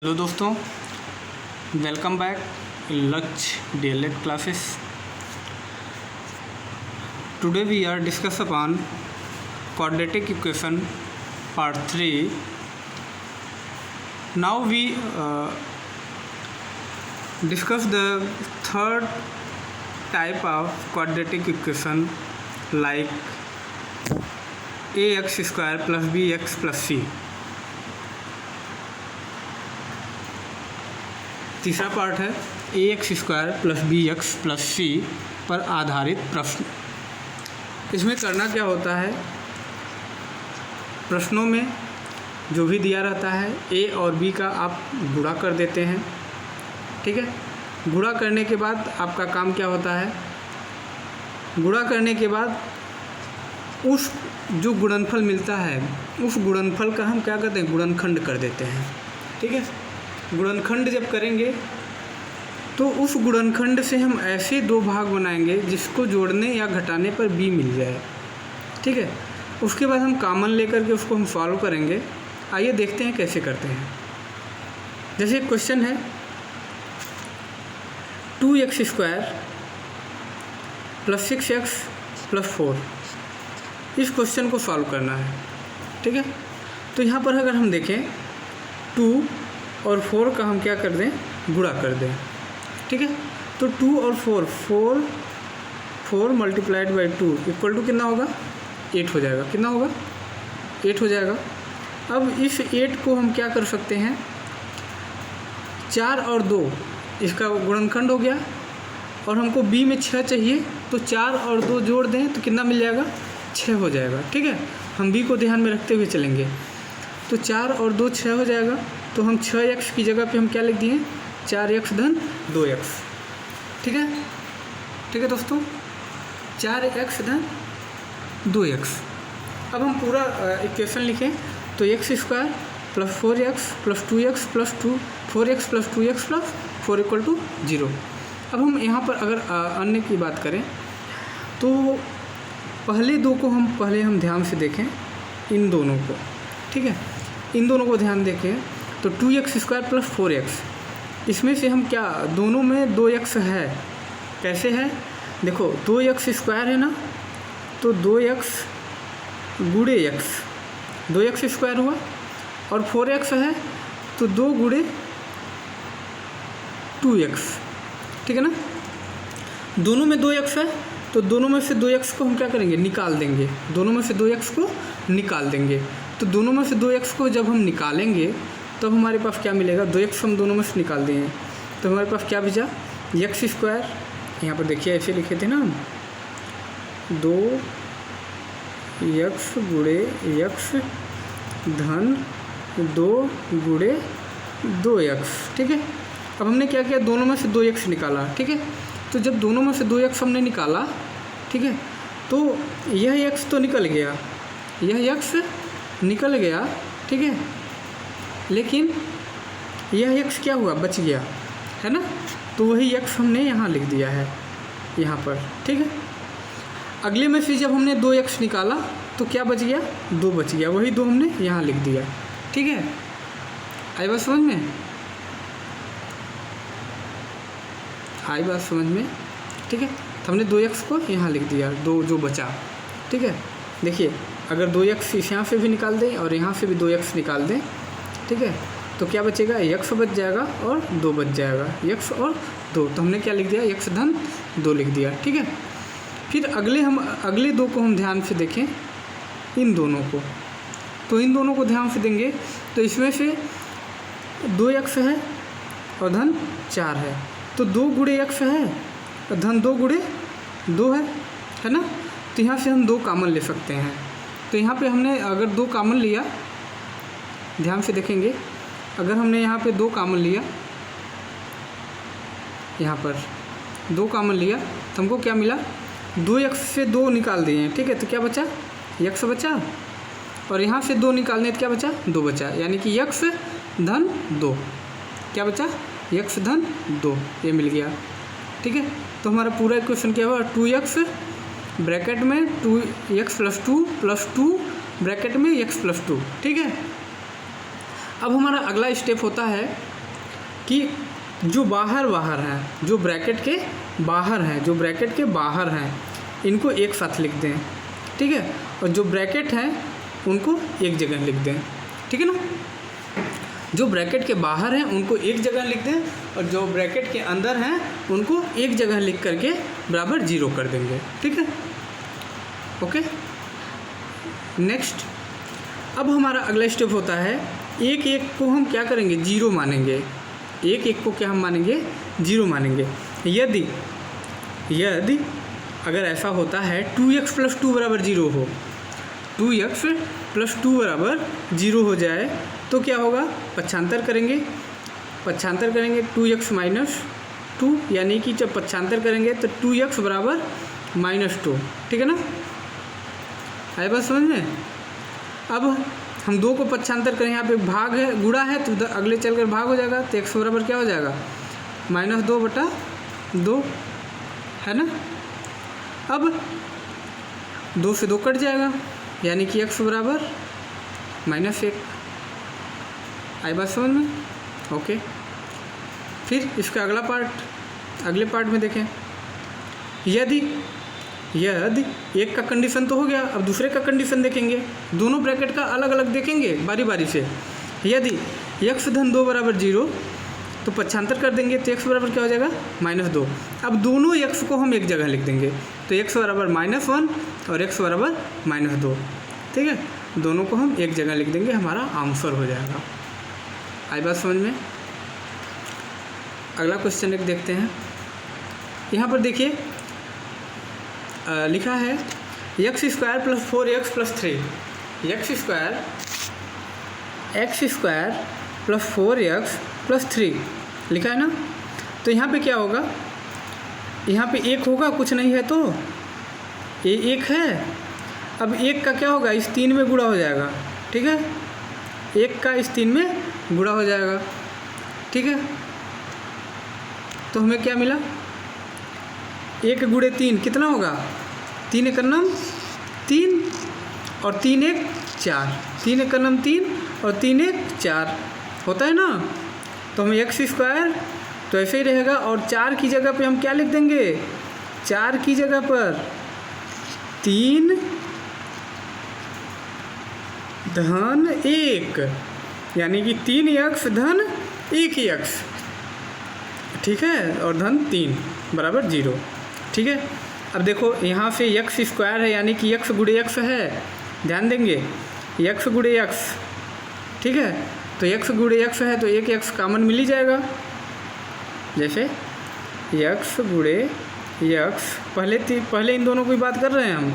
Hello दोस्तों, welcome back Lakshya DElEd classes. Today we are discuss upon quadratic equation part 3. Now we discuss the third type of quadratic equation like ax square plus bx plus c. तीसरा part है a x square plus b x plus c पर आधारित प्रश्न. इसमें करना क्या होता है, प्रश्नों में जो भी दिया रहता है ए और बी का आप गुणा कर देते हैं. ठीक है, गुणा करने के बाद आपका काम क्या होता है, गुणा करने के बाद उस जो गुणनफल मिलता है उस गुणनफल का हम क्या करते हैं, गुणनखंड कर देते हैं. ठीक है, गुणनखंड जब करेंगे तो उस गुणनखंड से हम ऐसे दो भाग बनाएंगे जिसको जोड़ने या घटाने पर बी मिल जाए. ठीक है, उसके बाद हम कॉमन लेकर के उसको हम सॉल्व करेंगे. आइए देखते हैं कैसे करते हैं. जैसे क्वेश्चन है 2x square plus 6x plus 4. इस क्वेश्चन को सॉल्व करना है. ठीक है, तो यहाँ पर अगर हम देखें 2 और 4 का हम क्या कर दें, गुणा कर दें. ठीक है, तो 2 और 4 मल्टीप्लाइड बाई 2 इक्वल टू कितना होगा, 8 हो जाएगा. कितना होगा, 8 हो जाएगा. अब इस 8 को हम क्या कर सकते हैं, 4 और 2 इसका गुणनखंड हो गया और हमको b में 6 चाहिए, तो 4 और 2 जोड़ दें तो कितना मिल जाएगा, 6 हो जाएगा. ठीक है, हम b को ध्यान में रखते हुए चलेंगे. तो 4 और 2 6 हो जाएगा. तो हम 6x की जगह पे हम क्या लिख दिए, 4x धन 2x. ठीक है, ठीक है दोस्तों, 4x धन 2x. अब हम पूरा इक्वेशन लिखें तो x square plus 4x plus 2x plus 4x plus 2x plus 4 equal to 0. अब हम यहाँ पर अगर अन्य की बात करें तो पहले दो को पहले हम ध्यान से देखें, इन दोनों को. ठीक है, इन दोनों को ध्यान देखें तो 2x स्क्वायर प्लस 4x, इसमें से हम क्या, दोनों में 2x है. कैसे है, देखो 2x स्क्वायर है ना, तो 2x गुणे x, 2x स्क्वायर हुआ, और 4x है तो 2 गुणे 2x. ठीक है ना, दोनों में 2x है तो दोनों में से 2x को हम क्या करेंगे, निकाल देंगे. दोनों में से 2x को निकाल देंगे. तो दोनों में से 2x को जब हम निकालेंगे तब हमारे पास क्या मिलेगा, 2x हम दोनों में से निकाल दिए हैं तो हमारे पास क्या बचा, एक्स स्क्वायर. यहाँ पर देखिए ऐसे लिखे थे ना हम, 2x गुणे x धन 2 गुणे 2x. ठीक है, अब हमने क्या किया, दोनों में से 2x निकाला. ठीक है, तो जब दोनों में से 2x हमने निकाला, ठीक है, तो यह x तो निकल गया, यह x निकल गया. ठीक है, लेकिन यह x क्या हुआ, बच गया है ना, तो वही x हमने यहाँ लिख दिया है यहाँ पर. ठीक है, अगले में से जब हमने 2x निकाला तो क्या बच गया, 2 बच गया, वही 2 हमने यहाँ लिख दिया. ठीक है, आई बात समझ में, आई बात समझ में. ठीक है, तो हमने 2x को यहाँ लिख दिया, 2 जो बचा. ठीक है, देखिए अगर 2x यहाँ से भी निकाल दें और यहाँ से भी 2x निकाल दें, ठीक है, तो क्या बचेगा, x बच जाएगा और 2 बच जाएगा, x और 2. तो हमने क्या लिख दिया, x धन 2 लिख दिया. ठीक है, फिर अगले 2 को हम ध्यान से देखें, इन दोनों को, तो इन दोनों को ध्यान से देंगे तो इसमें से 2x है और धन 4 है, तो 2 गुणे x है और धन 2 गुणे 2 है ना. तो यहाँ से हम 2 कॉमन ले सकते हैं. तो यहाँ पे हमने अगर 2 कॉमन लिया, ध्यान से देखेंगे, अगर हमने यहाँ पे 2 कॉमन लिया, यहाँ पर 2 कॉमन लिया तो हमको क्या मिला, 2x से 2 निकाल दिए हैं. ठीक है, तो क्या बचा, x बचा, और यहाँ से 2 निकालने तो क्या बचा, 2 बचा, यानी कि x धन 2. क्या बचा, x धन 2, ये मिल गया. ठीक है, तो हमारा पूरा इक्वेशन क्या हुआ, 2x ब्रैकेट में 2x प्लस 2 प्लस 2 ब्रैकेट में x प्लस 2. ठीक है, अब हमारा अगला स्टेप होता है कि जो बाहर हैं, जो ब्रैकेट के बाहर हैं, इनको एक साथ लिख दें, ठीक है। और जो ब्रैकेट हैं उनको एक जगह लिख दें, ठीक है ना। जो ब्रैकेट के बाहर हैं उनको एक जगह लिख दें और जो ब्रैकेट के अंदर हैं उनको एक जगह लिख करके बराबर 0 कर देंगे, ठीक है। ओके, नेक्स्ट अब हमारा अगला स्टेप होता है एक एक को हम क्या करेंगे, 0 मानेंगे। एक एक को क्या हम मानेंगे, 0 मानेंगे। यदि अगर ऐसा होता है 2x + 2 = 0 हो, 2x + 2 = 0 हो जाए तो क्या होगा, पक्षांतर करेंगे 2x - 2, यानी कि जब पक्षांतर करेंगे तो 2x = -2, ठीक है ना। आए बात समझ में। अब हम 2 को पक्षांतर करें, यहाँ पे भाग है, गुणा है तो अगले चलकर भाग हो जाएगा, तो x बराबर क्या हो जाएगा, -2/2, है ना। अब 2 से 2 कट जाएगा, यानी कि x बराबर -1। आई बात समझ में। ओके, फिर इसका अगले पार्ट में देखें। यदि एक का कंडीशन तो हो गया, अब दूसरे का कंडीशन देखेंगे, दोनों ब्रैकेट का अलग अलग देखेंगे बारी बारी से। यदि x - 2 = 0 तो पक्षांतर कर देंगे, तो x बराबर क्या हो जाएगा, -2। अब दोनों x को हम एक जगह लिख देंगे, तो x बराबर -1 और x बराबर -2, ठीक है। दोनों को हम एक जगह लिख देंगे, हमारा आंसर हो जाएगा। आई बात समझ में। अगला क्वेश्चन एक देखते हैं। यहाँ पर देखिए लिखा है x² + 4x + 3, x² + 4x + 3 लिखा है ना। तो यहाँ पे क्या होगा, यहाँ पे 1 होगा, कुछ नहीं है तो ये 1 है। अब 1 का क्या होगा, इस 3 में गुणा हो जाएगा, ठीक है। 1 का इस 3 में गुणा हो जाएगा, ठीक है। तो हमें क्या मिला, 1 × 3 कितना होगा, 3 × 9 3 और 3 × 1 4, 3 × 9 3 और 3 × 1 4 होता है ना। तो हमें x² तो ऐसे ही रहेगा, और 4 की जगह पे हम क्या लिख देंगे, 4 की जगह पर 3 - 1, यानी कि 3x - 1x, ठीक है, और -3 = 0, ठीक है। अब देखो यहाँ से x² है, यानी कि x × x है, ध्यान देंगे x × x, ठीक है। तो x × x है तो एक x कॉमन मिल ही जाएगा, जैसे x × x, पहले इन दोनों की बात कर रहे हैं हम,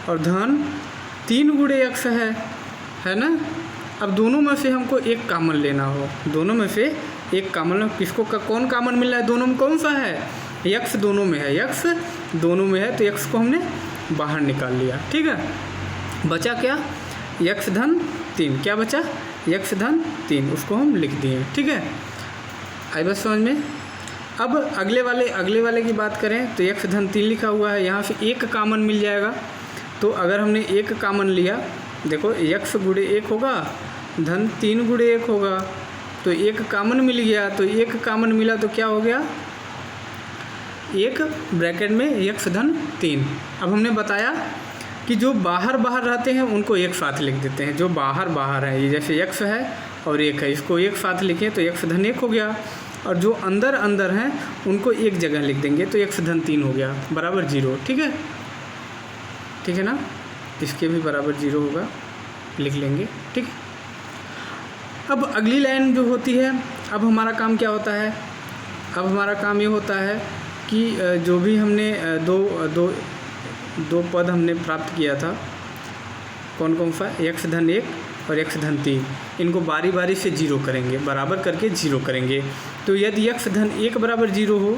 और -3 × x है ना। अब दोनों में से हमको एक कॉमन लेना हो, दोनों में से एक कॉमन, किसको कौन कॉमन मिल रहा है, दोनों में कौन सा है, x दोनों में है, x दोनों में है, तो x को हमने बाहर निकाल लिया, ठीक है। बचा क्या, x - 3, क्या बचा, x - 3, उसको हम लिख दिए, ठीक है। आई बात समझ में। अब अगले वाले की बात करें तो x - 3 लिखा हुआ है, यहाँ से एक कॉमन मिल जाएगा। तो अगर हमने एक कॉमन लिया, देखो x × 1 होगा, -3 × 1 होगा, तो एक कॉमन मिल गया, तो एक कॉमन मिला तो क्या हो गया, एक ब्रैकेट में x - 3। अब हमने बताया कि जो बाहर रहते हैं उनको एक साथ लिख देते हैं, जो बाहर है, ये जैसे x है और 1 है, इसको एक साथ लिखें तो x - 1 हो गया, और जो अंदर हैं उनको एक जगह लिख देंगे तो x - 3 हो गया, बराबर 0, ठीक है ना। इसके भी बराबर 0 होगा, लिख लेंगे, ठीक है। अब अगली लाइन जो होती है, अब हमारा काम क्या होता है, अब हमारा काम ये होता है कि जो भी हमने दो पद हमने प्राप्त किया था, कौन सा, x - 1 और x - 3, इनको बारी बारी से 0 करेंगे, बराबर करके 0 करेंगे। तो यदि x - 1 = 0 हो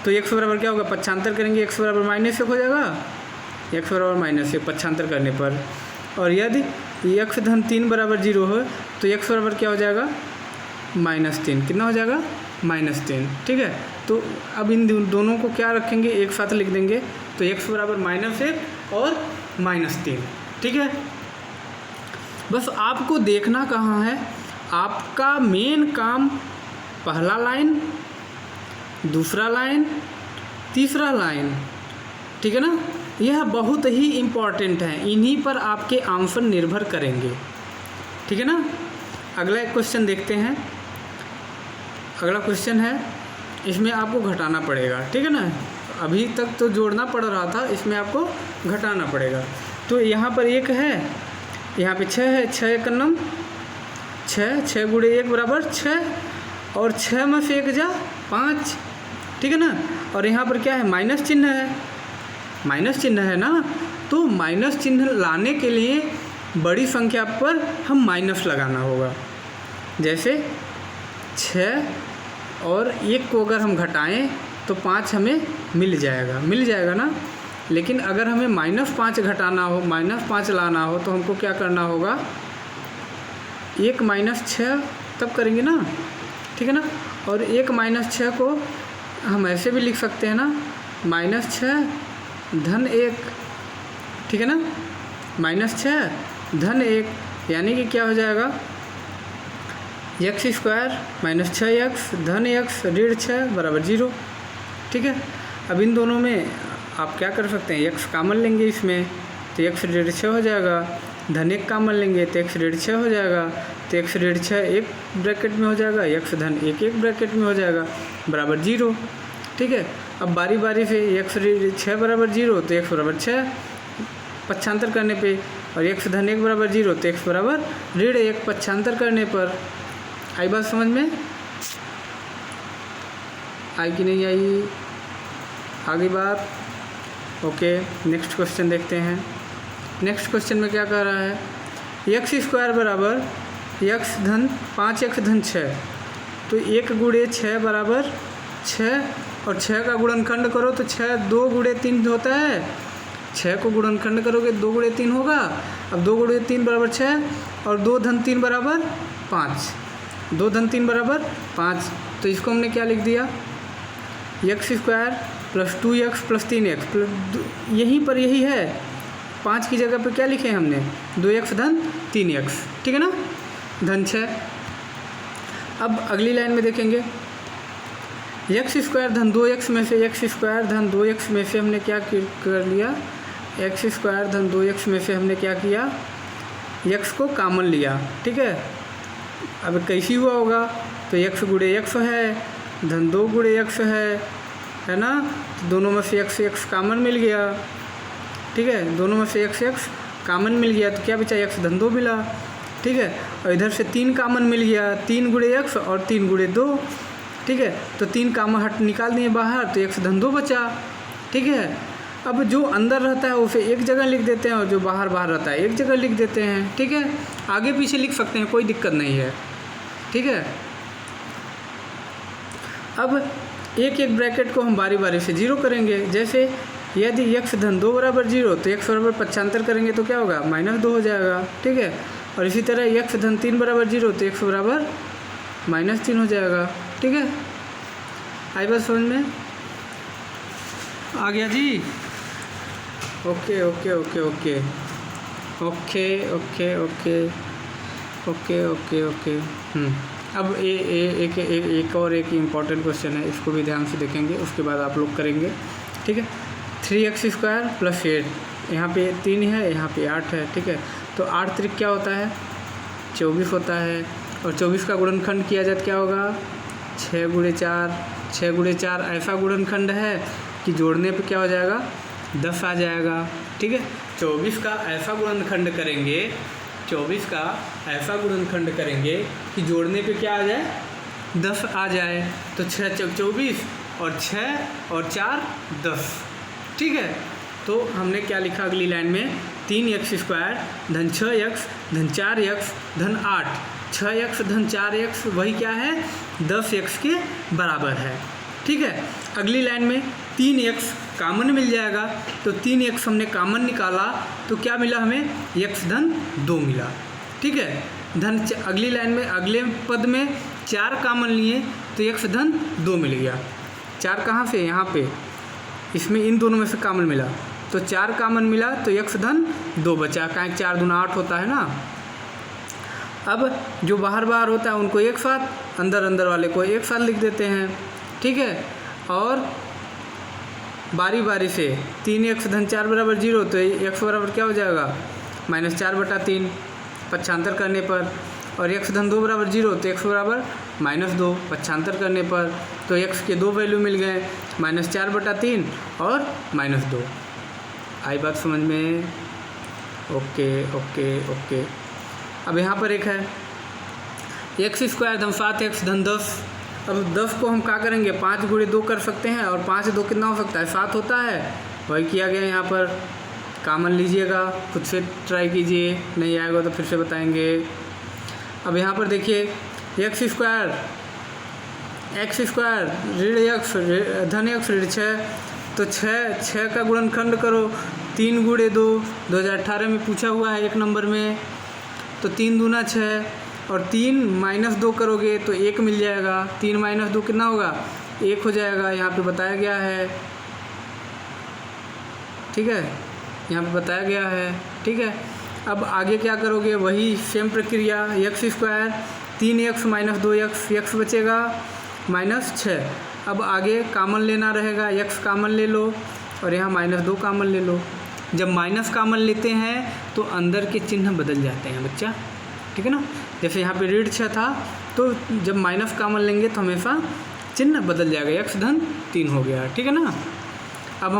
तो x बराबर क्या होगा, पक्षांतर करेंगे, x बराबर -1 हो जाएगा, x बराबर -1 पक्षांतर करने पर। और यदि x - 3 = 0 हो तो x बराबर क्या हो जाएगा, -3, कितना हो जाएगा, -3, ठीक है। तो अब इन दोनों को क्या रखेंगे, एक साथ लिख देंगे, तो x बराबर -1 और -3, ठीक है। बस आपको देखना कहाँ है, आपका मेन काम पहला लाइन, दूसरा लाइन, तीसरा लाइन, ठीक है ना। यह बहुत ही इम्पॉर्टेंट है, इन्हीं पर आपके आंसर निर्भर करेंगे, ठीक है ना। अगला एक क्वेश्चन देखते हैं। अगला क्वेश्चन है, इसमें आपको घटाना पड़ेगा, ठीक है ना। अभी तक तो जोड़ना पड़ रहा था, इसमें आपको घटाना पड़ेगा। तो यहाँ पर 1 है, यहाँ पे 6 है, 6 एक नम 6, 6 गुणे 1 बराबर 6, और 6 में से 1 जा 5, ठीक है ना। और यहाँ पर क्या है, माइनस चिन्ह है, माइनस चिन्ह है ना। तो माइनस चिन्ह लाने के लिए बड़ी संख्या पर हम माइनस लगाना होगा। जैसे 6 और 1 को अगर हम घटाएं तो 5 हमें मिल जाएगा ना। लेकिन अगर हमें -5 घटाना हो, -5 लाना हो, तो हमको क्या करना होगा, 1 - 6 तब करेंगे ना, ठीक है ना। और 1 - 6 को हम ऐसे भी लिख सकते हैं ना, -6 धन 1, ठीक है ना, -6 धन 1, यानी कि क्या हो जाएगा, x² - 6x धन x ऋण 6 बराबर 0, ठीक है। अब इन दोनों में आप क्या कर सकते हैं, x कॉमन लेंगे इसमें, तो x ऋण 6 हो जाएगा, धन 1 कॉमन लेंगे तो x ऋण 6 हो जाएगा, तो x ऋण 6 एक ब्रैकेट में हो जाएगा, x धन 1 एक ब्रैकेट में हो जाएगा, बराबर 0, ठीक है। अब बारी बारी से x ऋण 6 बराबर 0 तो x बराबर 6 पक्षांतर करने पे, और x धन 1 बराबर 0 तो x बराबर ऋण 1 पक्षांतर करने पर। आई बात समझ में, आई कि नहीं आई, आगे बात। ओके, नेक्स्ट क्वेश्चन देखते हैं। नेक्स्ट क्वेश्चन में क्या कह रहा है, x² बराबर x धन 5x धन 6, तो 1 गुणे 6 बराबर 6, और 6 का गुणनखंड करो तो 6 2 गुणे 3 होता है, 6 को गुणनखंड करोगे 2 गुणे 3 होगा। अब 2 गुणे 3 बराबर 6, और 2 धन 3 बराबर 5, 2 धन 3 बराबर 5, तो इसको हमने क्या लिख दिया, x² + 2x + 3x, यहीं पर यही है, 5 की जगह पे क्या लिखे हमने, 2x धन 3x, ठीक है ना, धन 6। अब अगली लाइन में देखेंगे, x² धन 2x में से x² धन 2x में से हमने क्या कर लिया, x² धन 2x में से हमने क्या किया, x को कॉमन लिया, ठीक है। अब कैसी हुआ होगा, तो x गुणे x है, धन 2 गुणे x है ना, तो दोनों में से x कॉमन मिल गया, ठीक है, दोनों में से x कॉमन मिल गया, तो क्या बचा, x धन 2 मिला, ठीक है। और इधर से 3 कॉमन मिल गया, 3 गुणे x और 3 गुणे 2, ठीक है, तो 3 कॉमन हट निकाल दिए बाहर, तो x धन 2 बचा, ठीक है। अब जो अंदर रहता है उसे एक जगह लिख देते हैं, और जो बाहर रहता है एक जगह लिख देते हैं, ठीक है। आगे पीछे लिख सकते हैं, कोई दिक्कत नहीं है, ठीक है। अब एक एक ब्रैकेट को हम बारी बारी से 0 करेंगे। जैसे यदि x धन 2 बराबर 0, तो x बराबर पक्षांतर करेंगे तो क्या होगा, -2 हो जाएगा, ठीक है। और इसी तरह x धन 3 बराबर 0, तो x बराबर -3 हो जाएगा, ठीक है। आई बात समझ में, आ गया जी। Okay okay okay okay okay okay okay okay okay okay अब एक और एक इम्पॉर्टेंट क्वेश्चन है, इसको भी ध्यान से देखेंगे, उसके बाद आप लोग करेंगे, ठीक है। 3x² + 8, यहाँ पे 3 है, यहाँ पे 8 है, ठीक है। तो 8 त्रिक क्या होता है, 24 होता है, और 24 का गुणनखंड किया जाए तो क्या होगा, 6 गुणे 4, 6 गुणे 4 ऐसा गुणनखंड है कि जोड़ने पे क्या हो जाएगा, 10 आ जाएगा, ठीक है। 24 का ऐसा गुणनखंड करेंगे, 24 का ऐसा गुणनखंड करेंगे कि जोड़ने पे क्या आ जाए, 10 आ जाए। तो 6 × 24 और 6 और 4 10, ठीक है। तो हमने क्या लिखा अगली लाइन में, 3x² धन 6x धन 4x धन 8, 6x धन 4x वही क्या है, 10x के बराबर है, ठीक है। अगली लाइन में 3x कॉमन मिल जाएगा, तो 3x हमने कॉमन निकाला तो क्या मिला हमें, x धन 2 मिला, ठीक है। धन अगली लाइन में अगले पद में 4 कॉमन लिए तो x धन 2 मिल गया। 4 कहाँ से, यहाँ पे इसमें इन दोनों में से कॉमन मिला, तो 4 कॉमन मिला तो x धन 2 बचा, कहीं 4 दूना 8 होता है ना। अब जो बाहर बाहर होता है उनको एक साथ, अंदर अंदर वाले को एक साथ लिख देते हैं, ठीक है। और बारी बारी से 3x धन 4 बराबर 0, तो x बराबर क्या हो जाएगा -4/3 पक्षांतर करने पर, और x धन 2 बराबर 0, तो x बराबर -2 पक्षांतर करने पर, तो x के दो वैल्यू मिल गए -4/3 और -2। आई बात समझ में? Okay okay okay. अब यहाँ पर एक है x² धन 7x धन 10। अब 10 को हम क्या करेंगे, 5 × 2 कर सकते हैं, और 5 से 2 कितना हो सकता है, 7 होता है। वही किया गया यहाँ पर, कॉमन लीजिएगा, खुद से ट्राई कीजिए, नहीं आएगा तो फिर से बताएंगे। अब यहाँ पर देखिए x² ऋण x धन x ऋण 6, तो 6 का गुणनखंड करो, 3 × 2 2018 में पूछा हुआ है 1 नंबर में, तो 3 दूना 6, और 3 - 2 करोगे तो 1 मिल जाएगा। 3 - 2 कितना होगा, 1 हो जाएगा, यहाँ पे बताया गया है, ठीक है, यहाँ पे बताया गया है, ठीक है। अब आगे क्या करोगे, वही सेम प्रक्रिया, x² 3x - 2x, x बचेगा -6। अब आगे कॉमन लेना रहेगा, x कॉमन ले लो और यहाँ -2 कॉमन ले लो। जब माइनस कॉमन लेते हैं तो अंदर के चिन्ह बदल जाते हैं बच्चा, ठीक है ना। जैसे यहाँ पे ऋण 6 था, तो जब माइनस कॉमन लेंगे तो हमेशा चिन्ह बदल जाएगा, x धन 3 हो गया, ठीक है ना। अब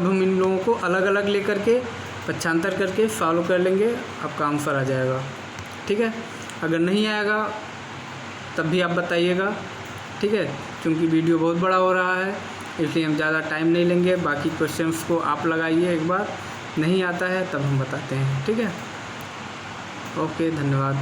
हम इन लोगों को अलग अलग लेकर के पक्षांतर करके सॉल्व कर लेंगे, आपका आंसर आ जाएगा, ठीक है। अगर नहीं आएगा तब भी आप बताइएगा, ठीक है, क्योंकि वीडियो बहुत बड़ा हो रहा है, इसलिए हम ज़्यादा टाइम नहीं लेंगे। बाकी क्वेश्चंस को आप लगाइए एक बार, नहीं आता है तब हम बताते हैं, ठीक है। ओके, धन्यवाद।